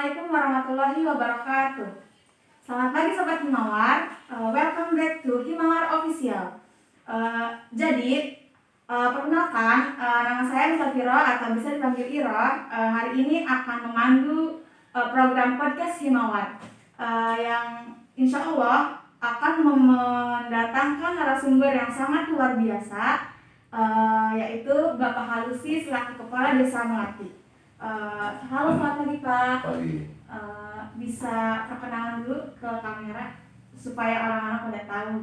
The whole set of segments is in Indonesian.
Assalamualaikum warahmatullahi wabarakatuh. Selamat pagi Sobat Himawar, welcome back to Himawar Official. Perkenalkan, nama saya Musafiro atau bisa dipanggil Iro. Hari ini akan memandu program podcast Himawar yang insya Allah akan mendatangkan narasumber yang sangat luar biasa, yaitu Bapak Halusi selaku Kepala Desa Melati. Halo, selamat pagi Pak. Pagi. Bisa perkenalan dulu ke kamera supaya orang-orang pada tahu.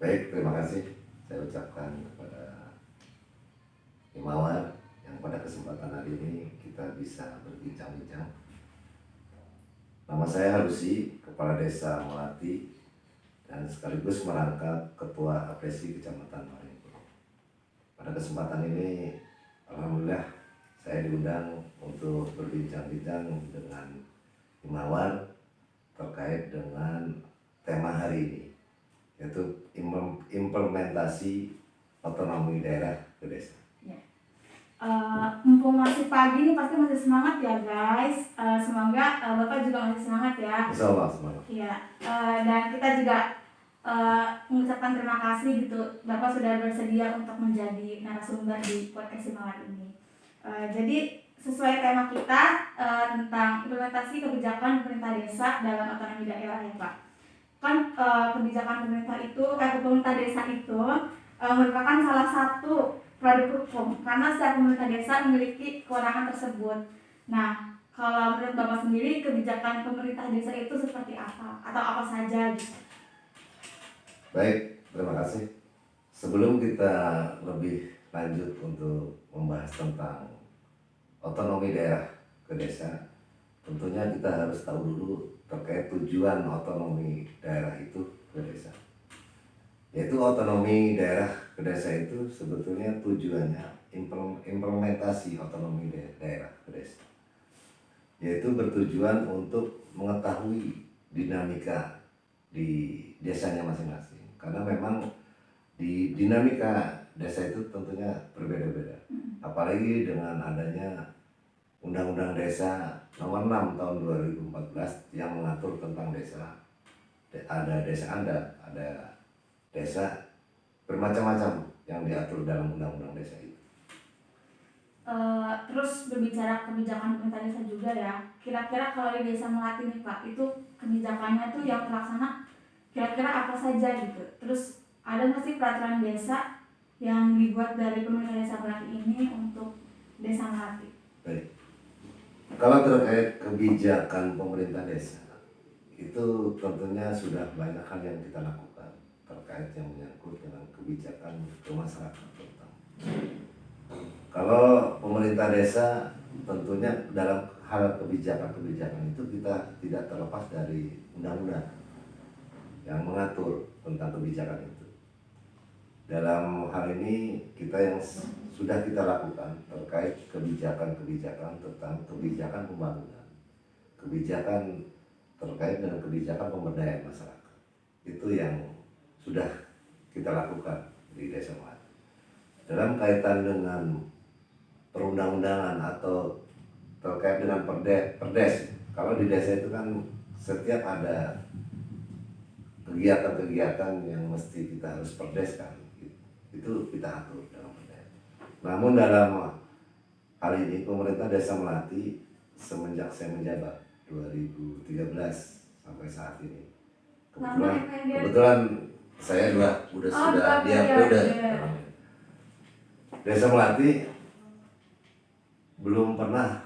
Baik, terima kasih saya ucapkan kepada Himawar yang pada kesempatan hari ini kita bisa berbincang-bincang. Nama saya Halusi, Kepala Desa Melati dan sekaligus merangkap Ketua Apresi Kecamatan Maringgo. Pada kesempatan ini alhamdulillah saya diundang untuk berbincang-bincang dengan Himawar terkait dengan tema hari ini, yaitu implementasi otonomi daerah ke desa. Mumpung masih pagi nih pasti masih semangat ya guys. Semoga Bapak juga masih semangat ya. Insya Allah semangat. Iya. Dan kita juga mengucapkan terima kasih gitu Bapak sudah bersedia untuk menjadi narasumber di podcast Himawar ini. Jadi sesuai tema kita tentang implementasi kebijakan pemerintah desa dalam otonomi daerah ya Pak. Kan kebijakan pemerintah desa itu merupakan salah satu produk hukum karena setiap pemerintah desa memiliki kewenangan tersebut. Nah, kalau menurut Bapak sendiri kebijakan pemerintah desa itu seperti apa atau apa saja gitu? Baik, terima kasih. Sebelum kita lebih lanjut untuk membahas tentang otonomi daerah ke desa, tentunya kita harus tahu dulu terkait tujuan otonomi daerah itu ke desa. Yaitu otonomi daerah ke desa itu sebetulnya tujuannya implementasi otonomi daerah ke desa, yaitu bertujuan untuk mengetahui dinamika di desanya masing-masing, karena memang di dinamika desa itu tentunya berbeda-beda, apalagi dengan adanya Undang-Undang Desa Nomor 6 Tahun 2014 yang mengatur tentang desa. Ada desa adat, ada desa bermacam-macam yang diatur dalam Undang-Undang Desa itu. Terus berbicara kebijakan pemerintah desa juga ya, kira-kira kalau di Desa Melati nih Pak, itu kebijakannya tuh yang terlaksana kira-kira apa saja gitu. Terus ada nggak sih peraturan desa yang dibuat dari pemerintah desa Melati ini untuk Desa Melati? Baik. Kalau terkait kebijakan pemerintah desa, itu tentunya sudah banyak hal yang kita lakukan terkait yang menyangkut dengan kebijakan ke masyarakat terutama. Kalau pemerintah desa tentunya dalam hal kebijakan-kebijakan itu kita tidak terlepas dari undang-undang yang mengatur tentang kebijakan itu. Dalam hal ini kita yang sudah kita lakukan terkait kebijakan-kebijakan tentang kebijakan pembangunan, kebijakan terkait dengan kebijakan pemberdayaan masyarakat, itu yang sudah kita lakukan di Desa Melati. Dalam kaitan dengan perundang-undangan atau terkait dengan perdes, kalau di desa itu kan setiap ada kegiatan-kegiatan yang mesti kita harus perdeskan, itu kita atur dalam perdes. Namun dalam hal ini pemerintah Desa Melati kemenjak saya menjabat 2013 sampai saat ini, kebetulan saya sudah di periode. Desa Melati belum pernah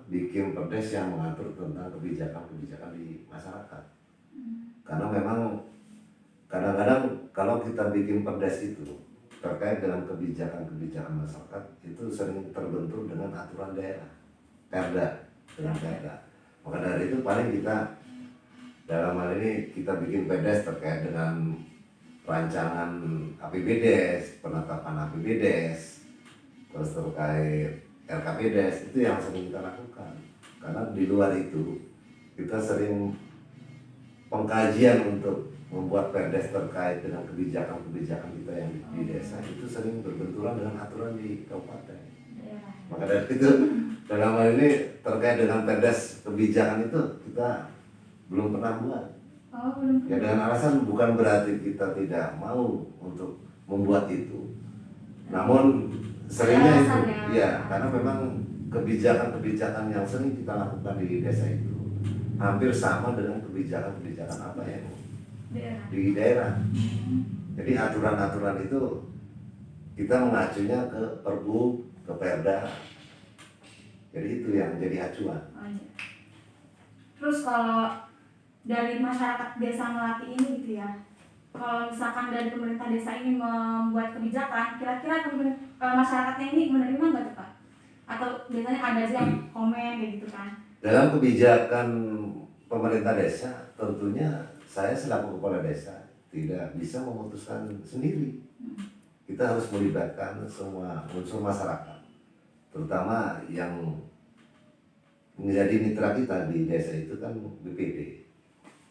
bikin perdes yang mengatur tentang kebijakan-kebijakan di masyarakat. Karena memang kadang-kadang kalau kita bikin perdes itu terkait dengan kebijakan-kebijakan masyarakat itu sering terbentur dengan aturan daerah, perda, dengan perda. Maka dari itu paling kita dalam hal ini kita bikin perdes terkait dengan rancangan APBDes, penetapan APBDes, terus terkait RKPDes, itu yang sering kita lakukan. Karena di luar itu kita sering pengkajian untuk membuat perdes terkait dengan kebijakan-kebijakan kita yang di desa itu sering berbenturan dengan aturan di kabupaten. Maka dari itu dalam hal ini terkait dengan perdes kebijakan itu kita belum pernah buat. Oh, belum. Ya dengan alasan bukan berarti kita tidak mau untuk membuat itu. Namun seringnya itu, Alasan ya. ya karena memang kebijakan-kebijakan yang sering kita lakukan di desa itu hampir sama dengan kebijakan-kebijakan apa yang Daerah. di daerah. Jadi aturan-aturan itu kita mengacunya ke Perbu, ke Perda. Jadi itu yang jadi acuan. Oh, iya. Terus kalau dari masyarakat desa Melati ini gitu ya, kalau misalkan dari pemerintah desa ini membuat kebijakan, kira-kira masyarakatnya ini menerima nggak tuh Pak? Atau biasanya ada aja yang komen kayak gitu kan? Dalam kebijakan pemerintah desa, tentunya saya selaku kepala desa tidak bisa memutuskan sendiri. Kita harus melibatkan semua unsur masyarakat, terutama yang menjadi mitra kita di desa itu kan BPD.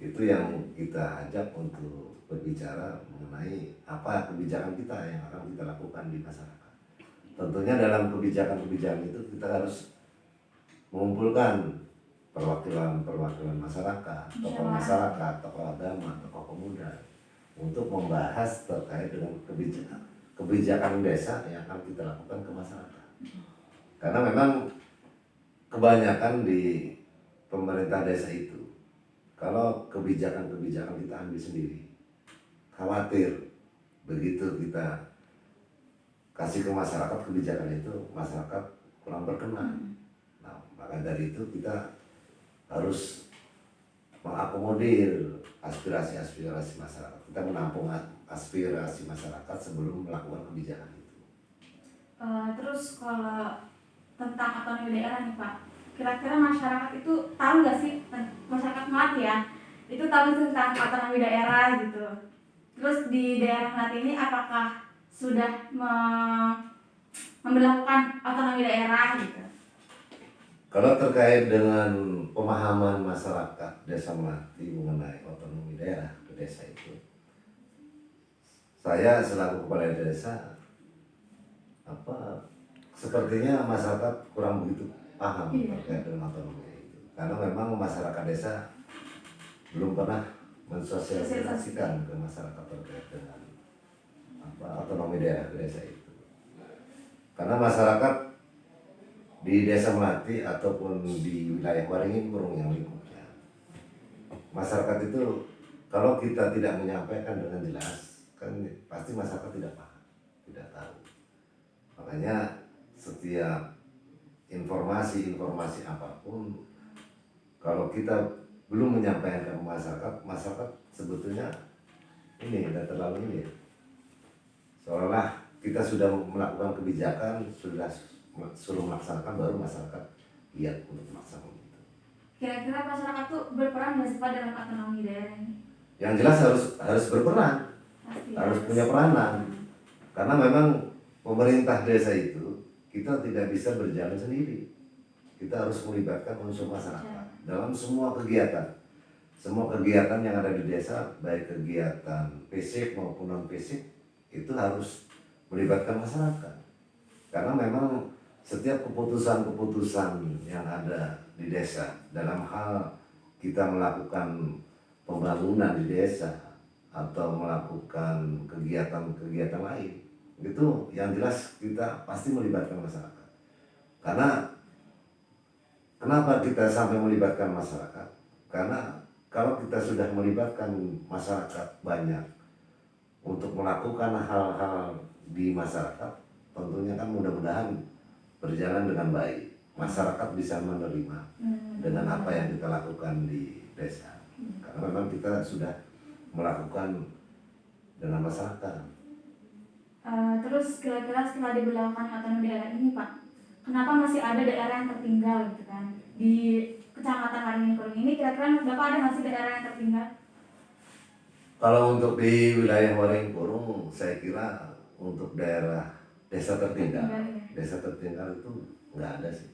Itu yang kita ajak untuk berbicara mengenai apa kebijakan kita yang akan kita lakukan di masyarakat. Tentunya dalam kebijakan-kebijakan itu kita harus mengumpulkan perwakilan masyarakat, tokoh masyarakat, tokoh agama, tokoh pemuda untuk membahas terkait dengan kebijakan desa yang akan kita lakukan ke masyarakat. Karena memang kebanyakan di pemerintah desa itu kalau kebijakan-kebijakan kita ambil sendiri, khawatir begitu kita kasih ke masyarakat kebijakan itu, masyarakat kurang berkenan. Nah, maka dari itu kita harus mengakomodir aspirasi-aspirasi masyarakat. Kita menampung aspirasi masyarakat sebelum melakukan kebijakan itu. Terus kalau tentang otonomi daerah nih Pak, kira-kira masyarakat itu tahu nggak sih, masyarakat Melati ya, itu tahu tentang otonomi daerah gitu. Terus di daerah Melati ini apakah sudah memberlakukan otonomi daerah gitu? Kalau terkait dengan pemahaman masyarakat desa Melati mengenai otonomi daerah ke desa itu, saya selaku kepala desa sepertinya masyarakat kurang begitu paham terkait dengan otonomi itu, karena memang masyarakat desa belum pernah mensosialisasikan ke masyarakat terkait dengan otonomi daerah ke desa itu. Karena masyarakat di desa Melati ataupun di wilayah Waringin Kurung yang lingkupnya, masyarakat itu kalau kita tidak menyampaikan dengan jelas kan pasti masyarakat tidak paham, tidak tahu. Makanya setiap informasi apapun kalau kita belum menyampaikan ke masyarakat sebetulnya ini tidak terlalu ini, seolah kita sudah melakukan kebijakan, sudah suruh melaksanakan, baru masyarakat lihat untuk melaksanakan itu. Kira-kira masyarakat tuh berperan nggak sih Pak dalam otonomi daerah ini? Yang jelas harus berperan, harus punya peranan, karena memang pemerintah desa itu kita tidak bisa berjalan sendiri. Kita harus melibatkan unsur masyarakat dalam semua kegiatan. Semua kegiatan yang ada di desa, baik kegiatan fisik maupun non fisik, itu harus melibatkan masyarakat. Karena memang setiap keputusan-keputusan yang ada di desa dalam hal kita melakukan pembangunan di desa atau melakukan kegiatan-kegiatan lain, itu yang jelas kita pasti melibatkan masyarakat. Karena kenapa kita sampai melibatkan masyarakat? Karena kalau kita sudah melibatkan masyarakat banyak untuk melakukan hal-hal di masyarakat, tentunya kan mudah-mudahan berjalan dengan baik. Masyarakat bisa menerima dengan apa yang kita lakukan di desa. Karena memang kita sudah melakukan dengan masyarakat. Terus kira-kira setelah diberlakukan otonomi daerah ini Pak, kenapa masih ada daerah yang tertinggal gitu kan? Di Kecamatan Waringin Kurung ini kira-kira Bapak ada masih daerah yang tertinggal? Kalau untuk di wilayah Waringin Kurung, saya kira untuk daerah desa tertinggal itu nggak ada sih.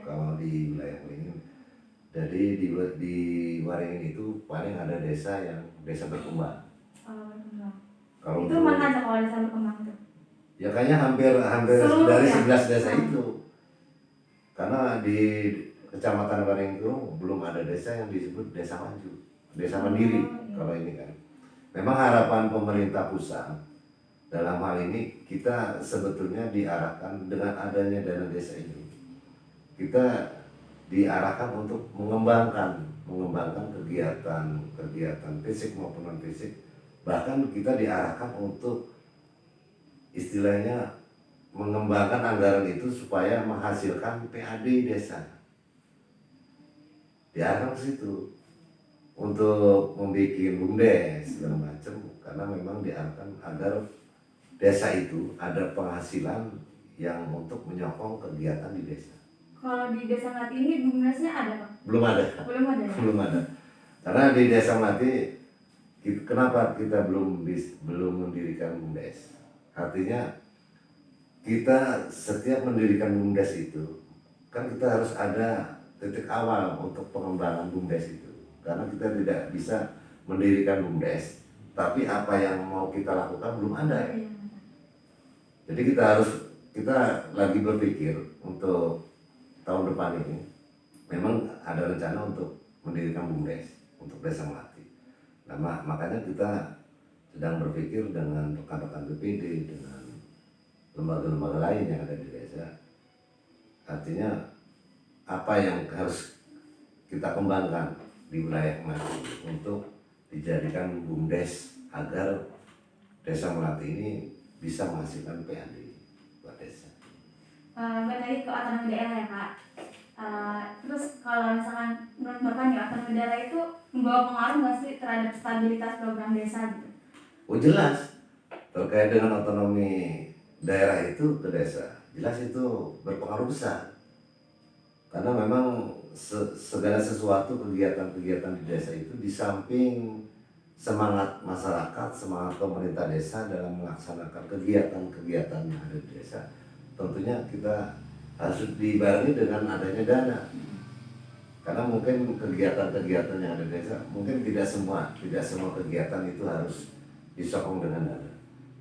Kalau di wilayah Waringin, jadi di Waringin itu paling ada desa yang desa berkembang. Kalau itu mana aja kalau desa berkembang itu? Ya kayaknya hampir seluruh dari ya? 11 desa itu. Karena di Kecamatan Baringkung belum ada desa yang disebut desa maju, desa mandiri. Kalau ini kan memang harapan pemerintah pusat dalam hal ini, kita sebetulnya diarahkan dengan adanya dana desa ini, kita diarahkan untuk mengembangkan kegiatan fisik maupun non fisik. Bahkan kita diarahkan untuk istilahnya mengembangkan anggaran itu supaya menghasilkan PAD desa. Diarahkan ke situ untuk membuat BUMDes segala macam, karena memang diarahkan agar desa itu ada penghasilan yang untuk menyokong kegiatan di desa. Kalau di desa Melati ini BUMDesnya ada Pak? Belum ada. Belum ada ya? Belum ada. Karena di desa Melati, kenapa kita belum mendirikan BUMDes? Artinya kita setiap mendirikan BUMDes itu kan kita harus ada titik awal untuk pengembangan BUMDes itu. Karena kita tidak bisa mendirikan BUMDes, tapi apa yang mau kita lakukan belum ada. Jadi kita lagi berpikir untuk tahun depan ini memang ada rencana untuk mendirikan BUMDes untuk desa Melati. Nah, makanya kita sedang berpikir dengan rekan-rekan BPD, dengan lembaga-lembaga lain yang ada di desa. Artinya apa yang harus kita kembangkan di wilayah Melati untuk dijadikan BUMDes agar desa Melati ini bisa menghasilkan PAD buat desa. Tadi ke otonomi daerah ya Kak. Terus kalau misalkan menurut Bapak nih, otonomi daerah itu membawa pengaruh nggak sih terhadap stabilitas program desa gitu? Oh jelas, terkait dengan otonomi daerah itu ke desa, jelas itu berpengaruh besar. Karena memang segala sesuatu kegiatan-kegiatan di desa itu di samping semangat masyarakat, semangat pemerintah desa dalam melaksanakan kegiatan-kegiatan yang ada di desa, tentunya kita harus dibarengi dengan adanya dana. Karena mungkin kegiatan-kegiatan yang ada di desa, mungkin tidak semua kegiatan itu harus disokong dengan dana.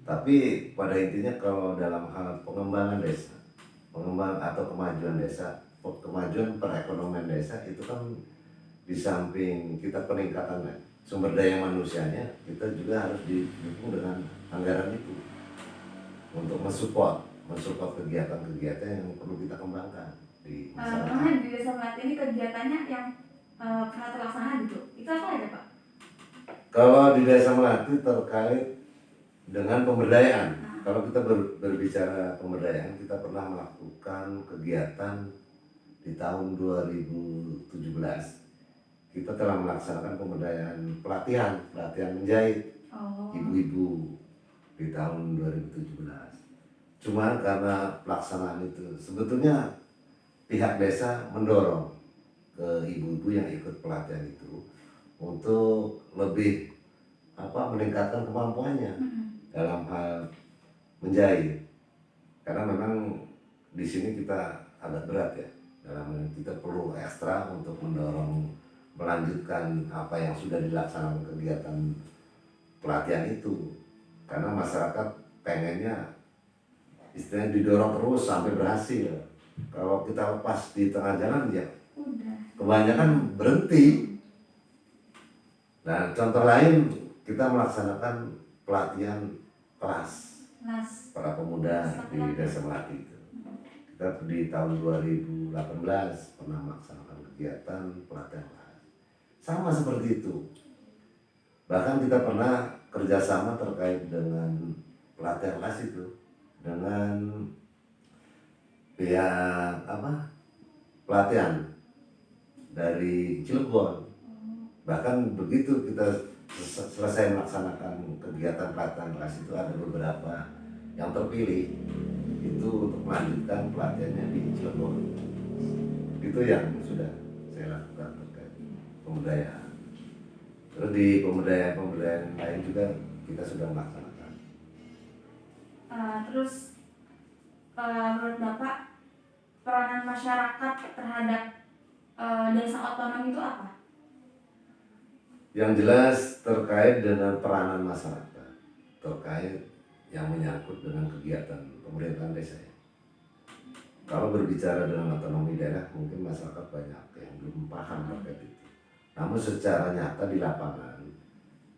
Tapi pada intinya kalau dalam hal pengembangan desa, atau kemajuan desa, kemajuan perekonomian desa itu kan di samping kita peningkatan sumber daya manusianya, kita juga harus didukung dengan anggaran itu untuk mensupport kegiatan-kegiatan yang perlu kita kembangkan di masyarakat. Karena di desa Melati ini kegiatannya yang pernah terlaksana gitu, itu apa aja Pak? Kalau di desa Melati terkait dengan pemberdayaan, kalau kita berbicara pemberdayaan, kita pernah melakukan kegiatan di tahun 2017. Kita telah melaksanakan pemberdayaan pelatihan menjahit ibu-ibu di tahun 2017. Cuma karena pelaksanaan itu sebetulnya pihak desa mendorong ke ibu-ibu yang ikut pelatihan itu untuk lebih meningkatkan kemampuannya dalam hal menjahit. Karena memang di sini kita agak berat ya, dalam kita perlu ekstra untuk mendorong melanjutkan apa yang sudah dilaksanakan kegiatan pelatihan itu. Karena masyarakat pengennya istilahnya didorong terus sampai berhasil. Kalau kita lepas di tengah jalan ya kebanyakan berhenti. Nah, contoh lain kita melaksanakan pelatihan kelas para pemuda di desa Melati itu. Kita di tahun 2018 pernah melaksanakan kegiatan pelatihan kelas. Sama seperti itu. Bahkan kita pernah kerjasama terkait dengan pelatihan kelas itu dengan pihak pelatihan dari Cilegon. Bahkan begitu kita selesai melaksanakan kegiatan pelatihan kelas itu, ada beberapa yang terpilih itu untuk melanjutkan pelatihannya di Cilegon. Itu yang sudah saya lakukan terkait pemberdayaan. Terus di pemberdayaan lain juga kita sudah melaksanakan. Terus menurut Bapak peranan masyarakat terhadap desa otonom itu apa? Yang jelas terkait dengan peranan masyarakat, terkait yang menyangkut dengan kegiatan pemerintahan desa. kalau berbicara dengan otonomi daerah mungkin masyarakat banyak yang belum paham terkait itu. Namun secara nyata di lapangan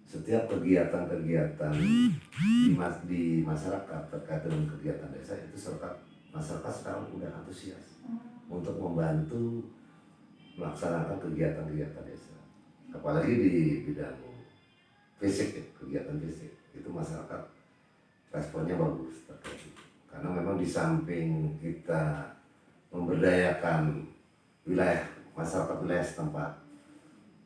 setiap kegiatan-kegiatan di masyarakat terkait dengan kegiatan desa itu masyarakat sekarang udah antusias untuk membantu melaksanakan kegiatan-kegiatan desa. Apalagi di bidang fisik ya, kegiatan fisik itu masyarakat responnya bagus terkait itu. Karena memang di samping kita memberdayakan wilayah masyarakat wilayah setempat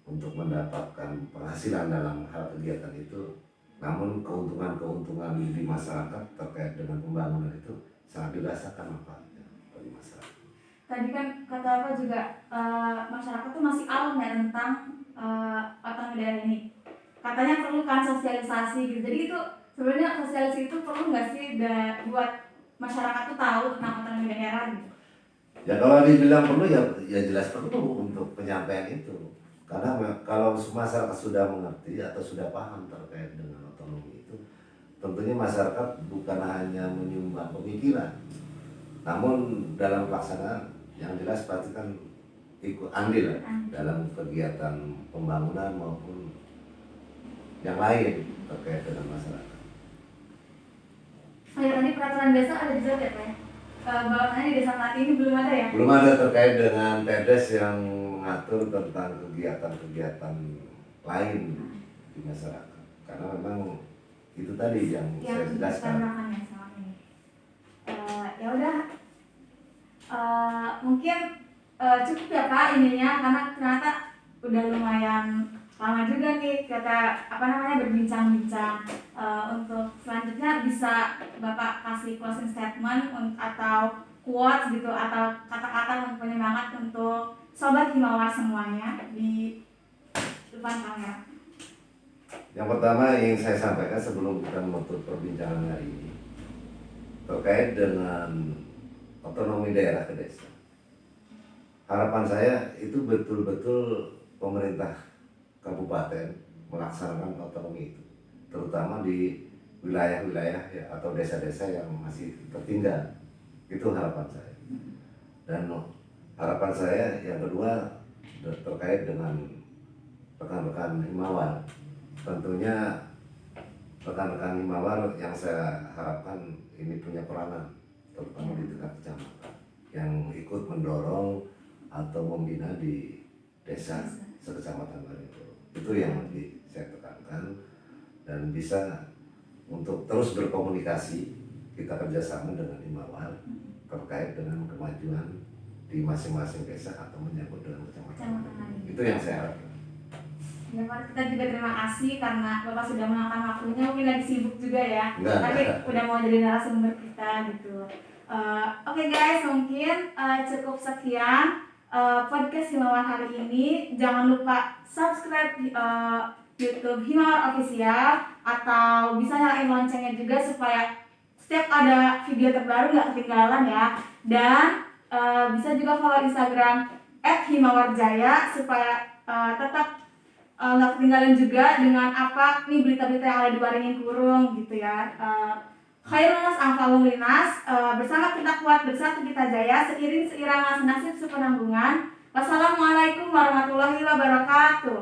untuk mendapatkan penghasilan dalam hal kegiatan itu, namun keuntungan-keuntungan di masyarakat terkait dengan pembangunan itu sangat dirasakan manfaatnya bagi masyarakat. Tadi kan kata apa juga masyarakat tuh masih awam ya tentang otonomi daerah ini. Katanya perlu kan sosialisasi gitu. Jadi itu sebenarnya sosialisasi itu perlu nggak sih buat masyarakat tuh tahu tentang otonomi daerah gitu? Ya kalau dibilang perlu ya jelas perlu untuk penyampaian itu. Karena kalau masyarakat sudah mengerti atau sudah paham terkait dengan otonomi itu, tentunya masyarakat bukan hanya menyumbang pemikiran, namun dalam pelaksanaan yang jelas pasti kan ikut andil dalam kegiatan pembangunan maupun yang lain terkait dengan masyarakat. Oh ya, tadi peraturan desa ada juga ya Pak? Bahwasannya di desa Melati ini belum ada ya? Belum ada terkait dengan Perdes yang mengatur tentang kegiatan-kegiatan lain di masyarakat. Karena memang itu tadi yang saya jelaskan. Ya udah, mungkin cukup ya Pak ininya, karena ternyata udah lumayan lama juga nih kita berbincang-bincang. Untuk selanjutnya bisa Bapak kasih closing statement atau quotes gitu, atau kata-kata penyemangat untuk sobat Himawar semuanya di depan kamera. Yang pertama yang saya sampaikan sebelum kita menutup perbincangan hari ini terkait dengan otonomi daerah ke desa. Harapan saya itu betul-betul pemerintah kabupaten melaksanakan otonomi itu, terutama di wilayah-wilayah ya, atau desa-desa yang masih tertinggal. Itu harapan saya. Dan harapan saya yang kedua terkait dengan rekan-rekan Himawar. Tentunya rekan-rekan Himawar yang saya harapkan ini punya peranan, terutama di tingkat kecamatan, yang ikut mendorong atau membina di desa sekecamatan Baringkoro. Itu yang saya tekankan, dan bisa untuk terus berkomunikasi, kita kerjasama dengan Himawar terkait dengan kemajuan di masing-masing desa atau menyangkut dengan kecamatan. Itu yang saya harapkan. Ya Pak, kita juga terima kasih karena Bapak sudah meluangkan waktunya, mungkin lagi sibuk juga ya. Tapi udah mau jadi narasumber kita gitu. Oke guys, mungkin cukup sekian podcast Himawar hari ini. Jangan lupa subscribe YouTube Himawar Official, atau bisa nyalain loncengnya juga supaya setiap ada video terbaru nggak ketinggalan ya. Dan bisa juga follow Instagram @himawarjaya supaya tetap nggak ketinggalan juga dengan apa nih berita-berita yang ada di Waringin Kurung gitu ya. Khairul nas anfa'ul linnas, bersama kita kuat, bersatu kita jaya, seiring seirama senasib sepenanggungan. Wassalamualaikum warahmatullahi wabarakatuh.